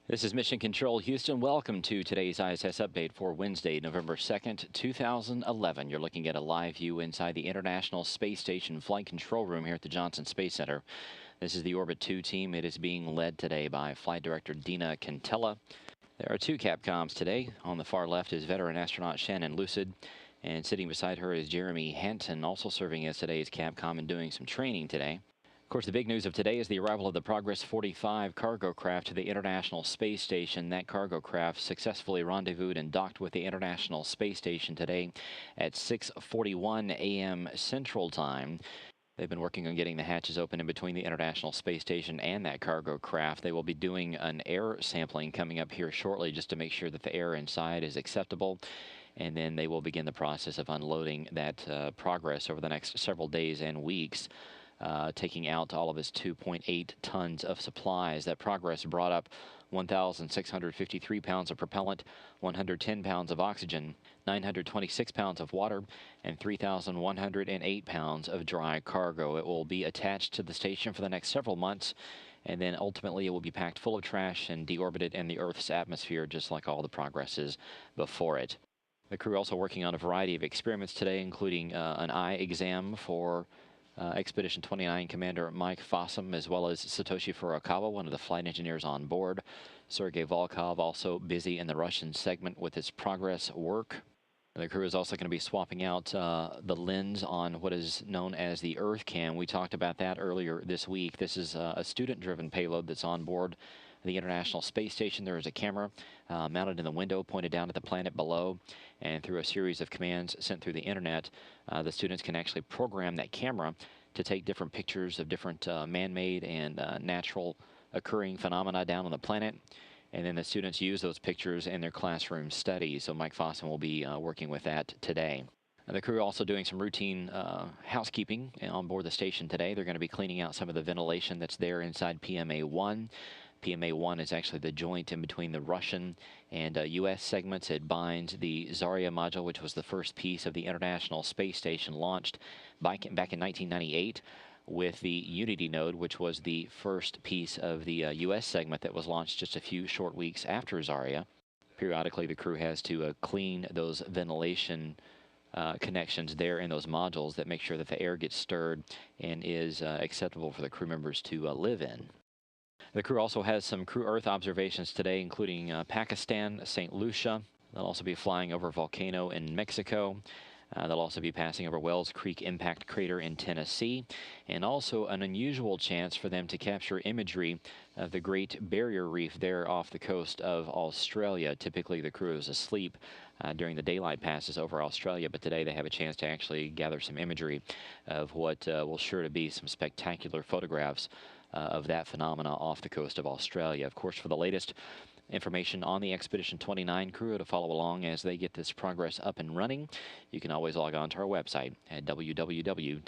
This is Mission Control Houston. Welcome to today's ISS update for Wednesday, November 2nd, 2011. You're looking at a live view inside the International Space Station Flight Control Room here at the Johnson Space Center. This is the Orbit 2 team. It is being led today by Flight Director Dina Cantella. There are two Capcoms today. On the far left is veteran astronaut Shannon Lucid, and sitting beside her is Jeremy Hanton, also serving as today's Capcom and doing some training today. Of course, the big news of today is the arrival of the Progress 45 cargo craft to the International Space Station. That cargo craft successfully rendezvoused and docked with the International Space Station today at 6:41 a.m. Central Time. They've been working on getting the hatches open in between the International Space Station and that cargo craft. They will be doing an air sampling coming up here shortly just to make sure that the air inside is acceptable. And then they will begin the process of unloading that Progress over the next several days and weeks. Taking out all of his 2.8 tons of supplies. That Progress brought up 1,653 pounds of propellant, 110 pounds of oxygen, 926 pounds of water, and 3,108 pounds of dry cargo. It will be attached to the station for the next several months, and then ultimately it will be packed full of trash and deorbited in the Earth's atmosphere, just like all the Progresses before it. The crew also working on a variety of experiments today, including an eye exam for Expedition 29 Commander Mike Fossum, as well as Satoshi Furukawa, one of the flight engineers on board. Sergei Volkov also busy in the Russian segment with his Progress work. The crew is also going to be swapping out the lens on what is known as the Earth Cam. We talked about that earlier this week. This is a student-driven payload that's on board the International Space Station. There is a camera mounted in the window pointed down at the planet below, and through a series of commands sent through the internet, the students can actually program that camera to take different pictures of different man-made and natural occurring phenomena down on the planet. And then the students use those pictures in their classroom studies. So Mike Fossum will be working with that today. The crew also doing some routine housekeeping on board the station today. They're going to be cleaning out some of the ventilation that's there inside PMA-1. PMA-1 is actually the joint in between the Russian and U.S. segments. It binds the Zarya module, which was the first piece of the International Space Station launched back in 1998, with the Unity node, which was the first piece of the U.S. segment that was launched just a few short weeks after Zarya. Periodically, the crew has to clean those ventilation connections there in those modules that make sure that the air gets stirred and is acceptable for the crew members to live in. The crew also has some crew Earth observations today, including Pakistan, St. Lucia. They'll also be flying over a volcano in Mexico. They'll also be passing over Wells Creek Impact Crater in Tennessee, and also an unusual chance for them to capture imagery of the Great Barrier Reef there off the coast of Australia. Typically, the crew is asleep during the daylight passes over Australia, but today they have a chance to actually gather some imagery of what will sure to be some spectacular photographs of that phenomena off the coast of Australia. Of course, for the latest information on the Expedition 29 crew to follow along as they get this Progress up and running, you can always log on to our website at www.nasa.gov.